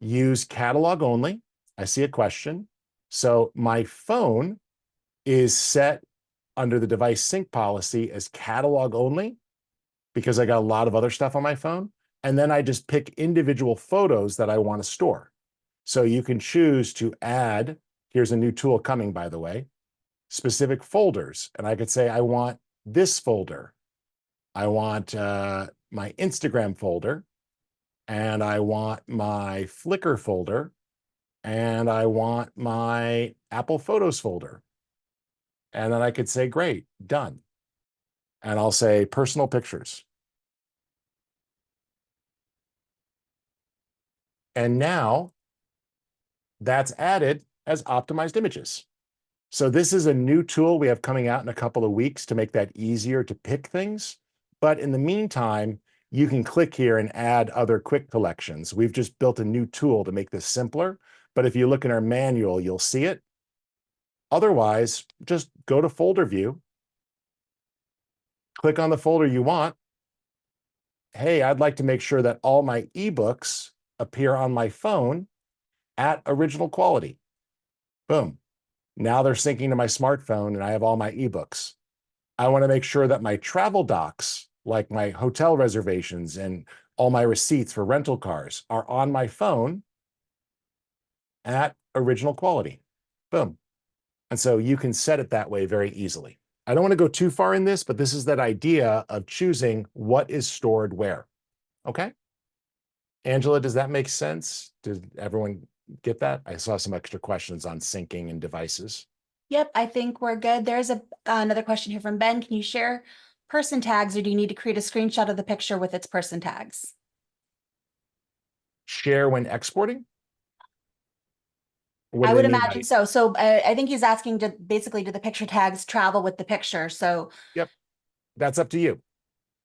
S1: use catalog only. I see a question. So my phone is set under the device sync policy as catalog only because I got a lot of other stuff on my phone. And then I just pick individual photos that I want to store. So you can choose to add, here's a new tool coming, by the way, specific folders. And I could say, I want this folder. I want my Instagram folder, and I want my Flickr folder, and I want my Apple Photos folder. And then I could say, great, done. And I'll say personal pictures. And now that's added as optimized images. So this is a new tool we have coming out in a couple of weeks to make that easier to pick things. But in the meantime, you can click here and add other quick collections. We've just built a new tool to make this simpler. But if you look in our manual, you'll see it. Otherwise, just go to folder view, click on the folder you want. Hey, I'd like to make sure that all my ebooks appear on my phone at original quality. Boom. Now they're syncing to my smartphone and I have all my ebooks. I want to make sure that my travel docs, like my hotel reservations and all my receipts for rental cars, are on my phone at original quality. Boom. And so you can set it that way very easily. I don't want to go too far in this, but this is that idea of choosing what is stored where. Okay? Angela, does that make sense? Did everyone get that? I saw some extra questions on syncing and devices.
S2: Yep, I think we're good. There's another question here from Ben. Can you share person tags, or do you need to create a screenshot of the picture with its person tags?
S1: Share when exporting? What
S2: I
S1: do they
S2: would
S1: mean
S2: imagine
S1: by?
S2: so. So I think he's asking to basically, do the picture tags travel with the picture? So
S1: Yep, that's up to you.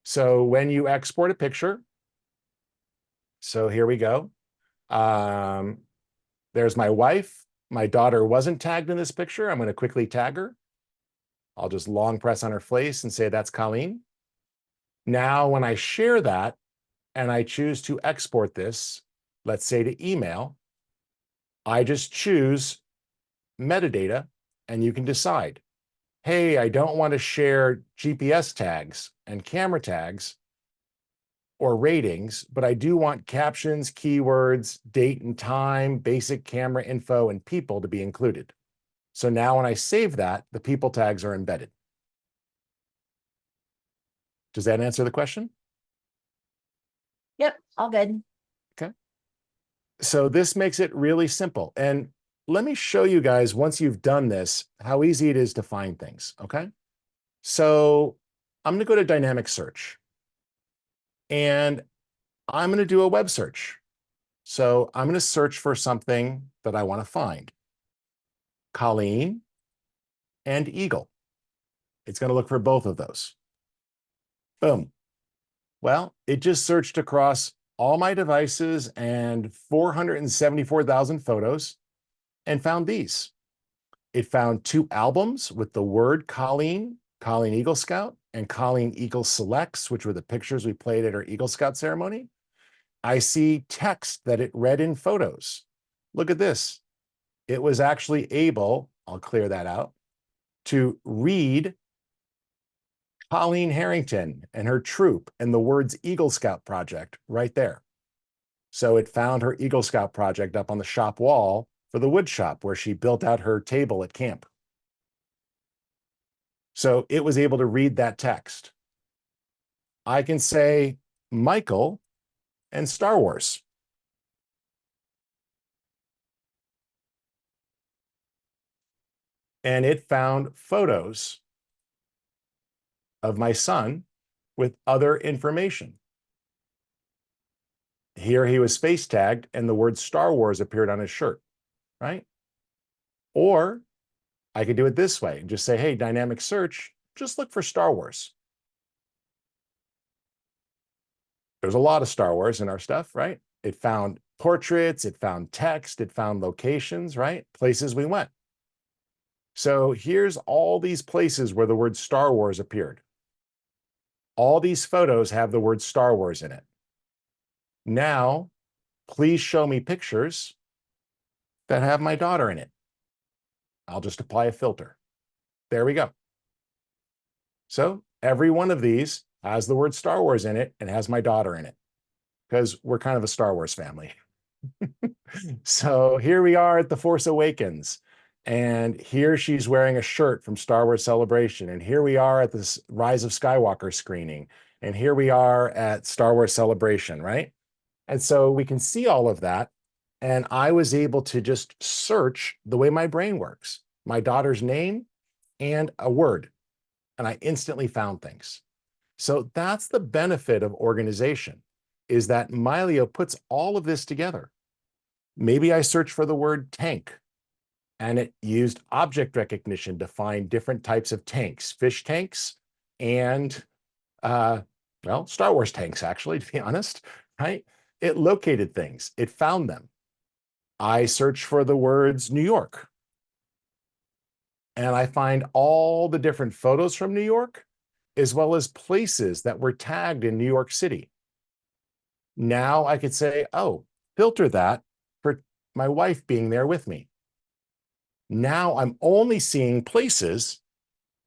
S1: So when you export a picture, so here we go. There's my wife. My daughter wasn't tagged in this picture. I'm going to quickly tag her. I'll just long press on her face and say that's Colleen. Now, when I share that and I choose to export this, let's say to email, I just choose metadata and you can decide, hey, I don't want to share GPS tags and camera tags or ratings, but I do want captions, keywords, date and time, basic camera info, and people to be included. So now when I save that, the people tags are embedded. Does that answer the question?
S2: yep, all good.
S1: Okay. So this makes it really simple. And let me show you guys, once you've done this, how easy it is to find things, okay? So I'm going to go to dynamic search. And I'm going to do a web search. So I'm going to search for something that I want to find. Colleen and Eagle. It's going to look for both of those. Boom. Well, it just searched across all my devices and 474,000 photos and found these. It found 2 albums with the word Colleen, Colleen Eagle Scout, and calling Eagle Selects, which were the pictures we played at our Eagle Scout ceremony, I see text that it read in photos. Look at this. It was actually able, I'll clear that out, to read Colleen Harrington and her troop and the words Eagle Scout project right there. So it found her Eagle Scout project up on the shop wall for the wood shop where she built out her table at camp. So it was able to read that text. I can say Michael and Star Wars. And it found photos of my son with other information. Here he was space tagged and the word Star Wars appeared on his shirt, right? Or I could do it this way and just say, hey, dynamic search, just look for Star Wars. There's a lot of Star Wars in our stuff, right? It found portraits, it found text, it found locations, right? Places we went. So here's all these places where the word Star Wars appeared. All these photos have the word Star Wars in it. Now, please show me pictures that have my daughter in it. I'll just apply a filter. There we go. So every one of these has the word Star Wars in it and has my daughter in it because we're kind of a Star Wars family. So here we are at the Force Awakens. And here she's wearing a shirt from Star Wars Celebration. And here we are at the Rise of Skywalker screening. And here we are at Star Wars Celebration, right? And so we can see all of that. And I was able to just search the way my brain works, my daughter's name and a word. And I instantly found things. So that's the benefit of organization, is that Mylio puts all of this together. Maybe I search for the word tank, and it used object recognition to find different types of tanks, fish tanks, and, well, Star Wars tanks, actually, to be honest, right? It located things. It found them. I search for the words New York, and I find all the different photos from New York, as well as places that were tagged in New York City. Now I could say, oh, filter that for my wife being there with me. Now I'm only seeing places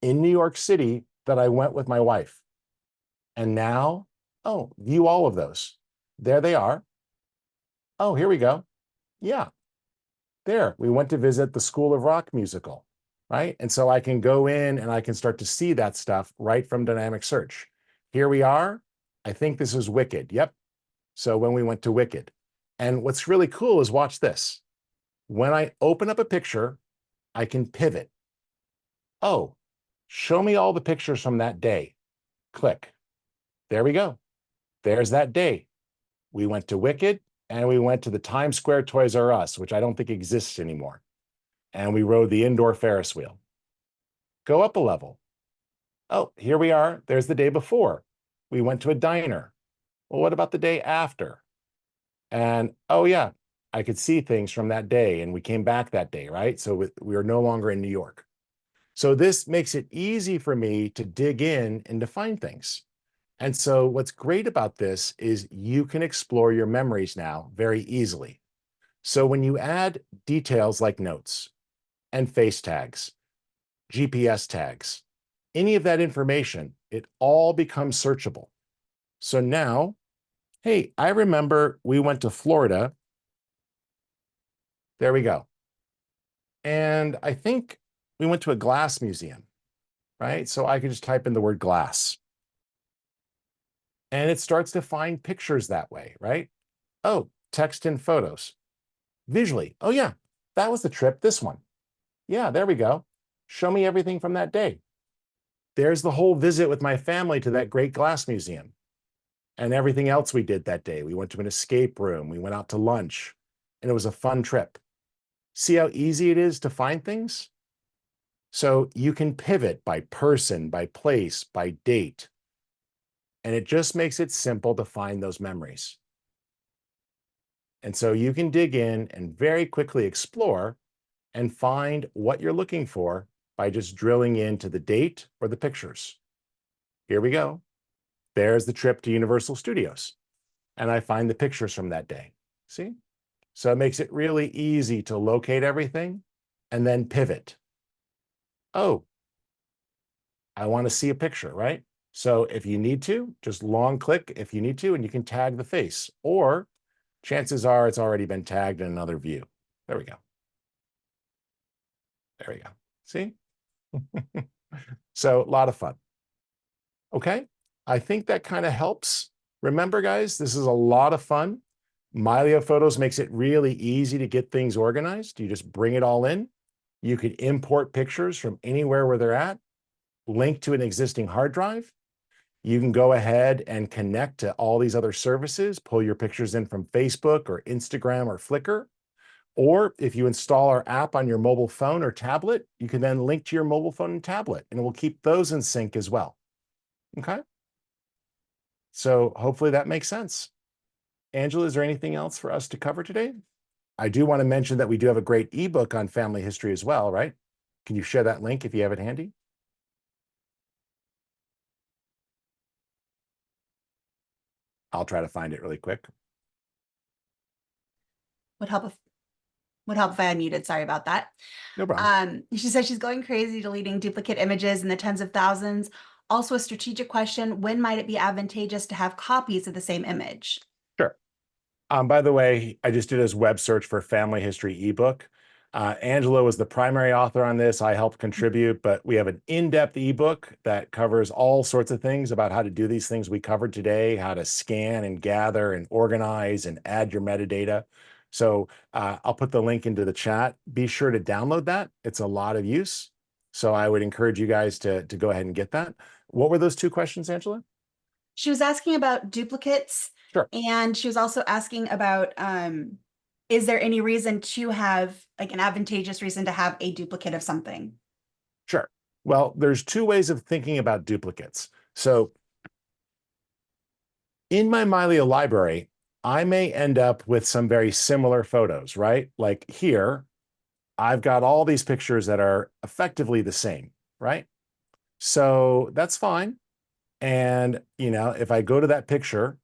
S1: in New York City that I went with my wife. And now, oh, view all of those. There they are. Oh, here we go. Yeah, there. We went to visit the School of Rock musical, right? And so I can go in and I can start to see that stuff right from dynamic search. Here we are. I think this is Wicked. Yep. So when we went to Wicked. And what's really cool is watch this. When I open up a picture, I can pivot. Oh, show me all the pictures from that day. Click. There we go. There's that day. We went to Wicked and we went to the Times Square Toys R Us, which I don't think exists anymore. And we rode the indoor Ferris wheel. Go up a level. Oh, here we are. There's the day before. We went to a diner. Well, what about the day after? And oh yeah, I could see things from that day and we came back that day, right? So we are no longer in New York. So this makes it easy for me to dig in and to find things. And so what's great about this is you can explore your memories now very easily. So when you add details like notes and face tags, GPS tags, any of that information, it all becomes searchable. So now, hey, I remember we went to Florida. There we go. And I think we went to a glass museum, right? So I could just type in the word glass. And it starts to find pictures that way, right? Oh, text and photos. Visually, oh yeah, that was the trip, this one. Yeah, there we go. Show me everything from that day. There's the whole visit with my family to that great glass museum and everything else we did that day. We went to an escape room, we went out to lunch, and it was a fun trip. See how easy it is to find things? So you can pivot by person, by place, by date. And it just makes it simple to find those memories. And so you can dig in and very quickly explore and find what you're looking for by just drilling into the date or the pictures. Here we go. There's the trip to Universal Studios. And I find the pictures from that day. See? So it makes it really easy to locate everything and then pivot. Oh, I want to see a picture, right? So if you need to, just long click if you need to, and you can tag the face, or chances are it's already been tagged in another view. There we go. There we go. See? So a lot of fun. Okay. I think that kind of helps. Remember, guys, this is a lot of fun. Mylio Photos makes it really easy to get things organized. You just bring it all in. You could import pictures from anywhere where they're at, link to an existing hard drive. You can go ahead and connect to all these other services, pull your pictures in from Facebook or Instagram or Flickr. Or if you install our app on your mobile phone or tablet, you can then link to your mobile phone and tablet, and it will keep those in sync as well. Okay. So hopefully that makes sense. Angela, is there anything else for us to cover today? I do want to mention that we do have a great ebook on family history as well, right? Can you share that link if you have it handy? I'll try to find it really quick.
S2: Would help if I unmuted. Sorry about that.
S1: No problem.
S2: She says she's going crazy deleting duplicate images in the tens of thousands. Also, a strategic question: when might it be advantageous to have copies of the same image?
S1: Sure. By the way, I just did his web search for family history ebook. Angela was the primary author on this. I helped contribute, but we have an in-depth ebook that covers all sorts of things about how to do these things we covered today, how to scan and gather and organize and add your metadata. So I'll put the link into the chat. Be sure to download that. It's a lot of use. So I would encourage you guys to go ahead and get that. What were those two questions, Angela?
S2: She was asking about duplicates,
S1: Sure.
S2: and she was also asking about is there any reason to have, like, an advantageous reason to have a duplicate of something?
S1: Sure. Well, there's two ways of thinking about duplicates. So in my Mylio library, I may end up with some very similar photos, right? Like here, I've got all these pictures that are effectively the same, right? So that's fine. And, if I go to that picture,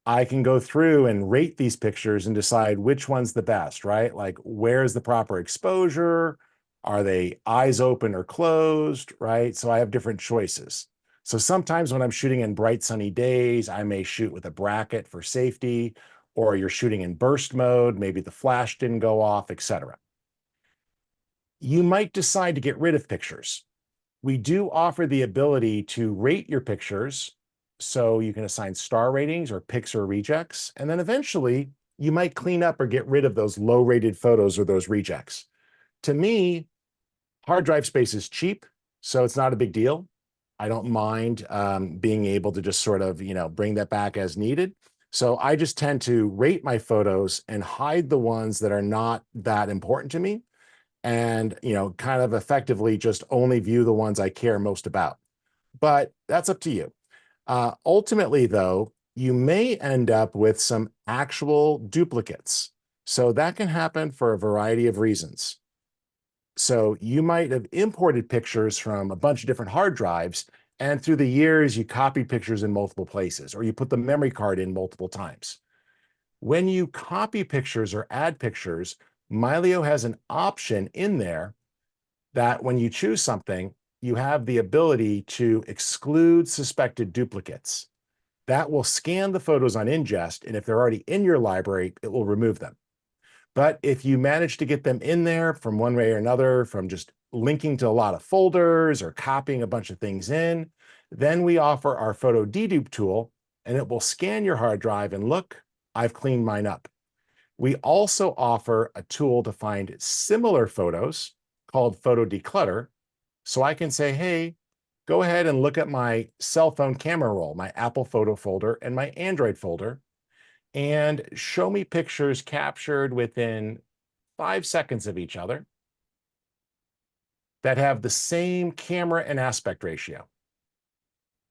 S1: I can go through and rate these pictures and decide which one's the best, right? Like, where's the proper exposure? Are they eyes open or closed, right? So I have different choices. So sometimes when I'm shooting in bright sunny days, I may shoot with a bracket for safety, or you're shooting in burst mode, maybe the flash didn't go off, etc. You might decide to get rid of pictures. We do offer the ability to rate your pictures, so you can assign star ratings or picks or rejects, and then eventually you might clean up or get rid of those low rated photos or those rejects. To me, hard drive space is cheap, so it's not a big deal. I don't mind being able to just sort of, bring that back as needed. So I just tend to rate my photos and hide the ones that are not that important to me, and kind of effectively just only view the ones I care most about. But that's up to you. Ultimately, though, you may end up with some actual duplicates. So that can happen for a variety of reasons. So you might have imported pictures from a bunch of different hard drives, and through the years, you copied pictures in multiple places, or you put the memory card in multiple times. When you copy pictures or add pictures, Mylio has an option in there that when you choose something, you have the ability to exclude suspected duplicates. That will scan the photos on ingest, and if they're already in your library, it will remove them. But if you manage to get them in there from one way or another, from just linking to a lot of folders or copying a bunch of things in, then we offer our photo dedupe tool, and it will scan your hard drive and look, I've cleaned mine up. We also offer a tool to find similar photos called Photo Declutter. So I can say, hey, go ahead and look at my cell phone camera roll, my Apple photo folder, and my Android folder, and show me pictures captured within 5 seconds of each other that have the same camera and aspect ratio.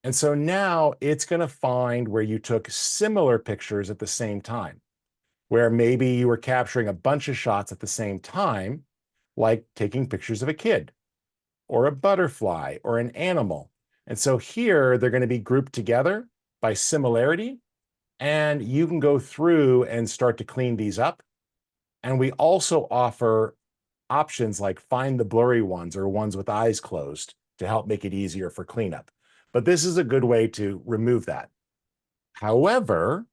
S1: And so now it's going to find where you took similar pictures at the same time, where maybe you were capturing a bunch of shots at the same time, like taking pictures of a kid or a butterfly or an animal. And so here they're going to be grouped together by similarity, and you can go through and start to clean these up. And we also offer options like find the blurry ones or ones with eyes closed to help make it easier for cleanup. But this is a good way to remove that. However,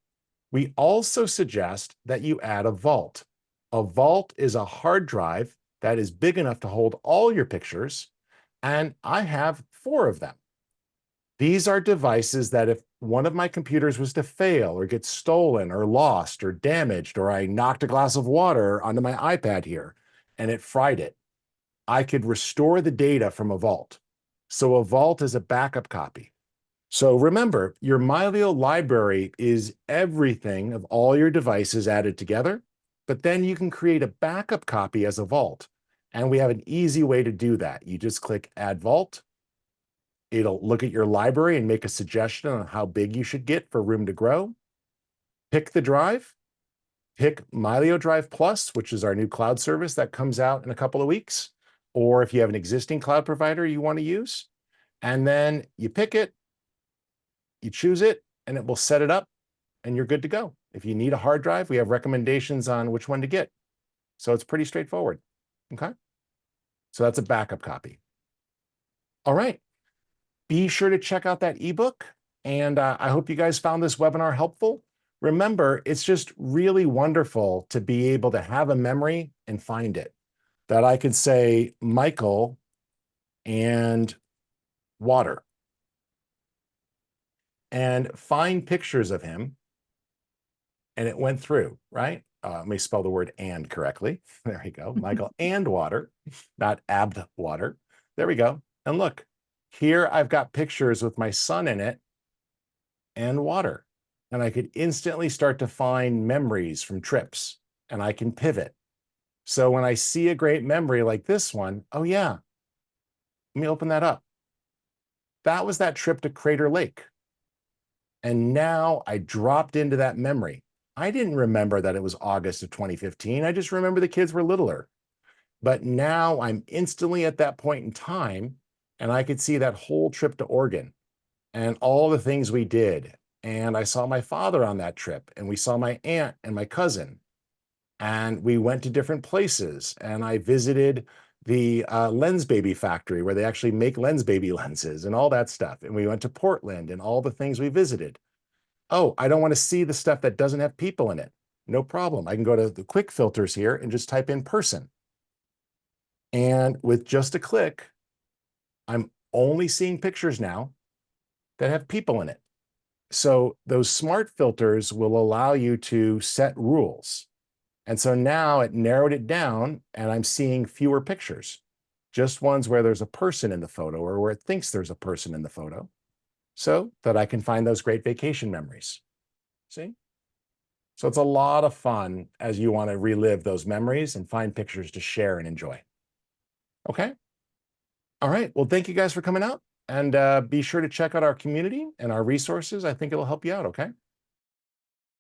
S1: we also suggest that you add a vault. A vault is a hard drive that is big enough to hold all your pictures, and I have 4 of them. These are devices that if one of my computers was to fail or get stolen or lost or damaged, or I knocked a glass of water onto my iPad here and it fried it, I could restore the data from a vault. So a vault is a backup copy. So remember, your Mylio library is everything of all your devices added together, but then you can create a backup copy as a vault. And we have an easy way to do that. You just click Add Vault. It'll look at your library and make a suggestion on how big you should get for room to grow. Pick the drive, pick Mylio Drive Plus, which is our new cloud service that comes out in a couple of weeks, or if you have an existing cloud provider you want to use, and then you pick it, you choose it, and it will set it up, and you're good to go. If you need a hard drive, we have recommendations on which one to get. So it's pretty straightforward. Okay. So that's a backup copy. All right. Be sure to check out that ebook. And I hope you guys found this webinar helpful. Remember, it's just really wonderful to be able to have a memory and find it. That I could say Michael and water and find pictures of him. And it went through, right? Let me spell the word and correctly. There you go. Michael and water, not abd water. There we go. And look, here I've got pictures with my son in it and water. And I could instantly start to find memories from trips, and I can pivot. So when I see a great memory like this one, oh yeah, let me open that up. That was that trip to Crater Lake. And now I dropped into that memory. I didn't remember that it was August of 2015. I just remember the kids were littler. But now I'm instantly at that point in time, and I could see that whole trip to Oregon and all the things we did. And I saw my father on that trip, and we saw my aunt and my cousin, and we went to different places, and I visited the lens baby factory where they actually make lens baby lenses and all that stuff. And we went to Portland and all the things we visited. Oh, I don't want to see the stuff that doesn't have people in it. No problem. I can go to the quick filters here and just type in person. And with just a click, I'm only seeing pictures now that have people in it. So those smart filters will allow you to set rules. And so now it narrowed it down, and I'm seeing fewer pictures, just ones where there's a person in the photo or where it thinks there's a person in the photo, so that I can find those great vacation memories. See? So it's a lot of fun as you want to relive those memories and find pictures to share and enjoy. Okay? All right. Well, thank you guys for coming out, and be sure to check out our community and our resources. I think it'll help you out. Okay?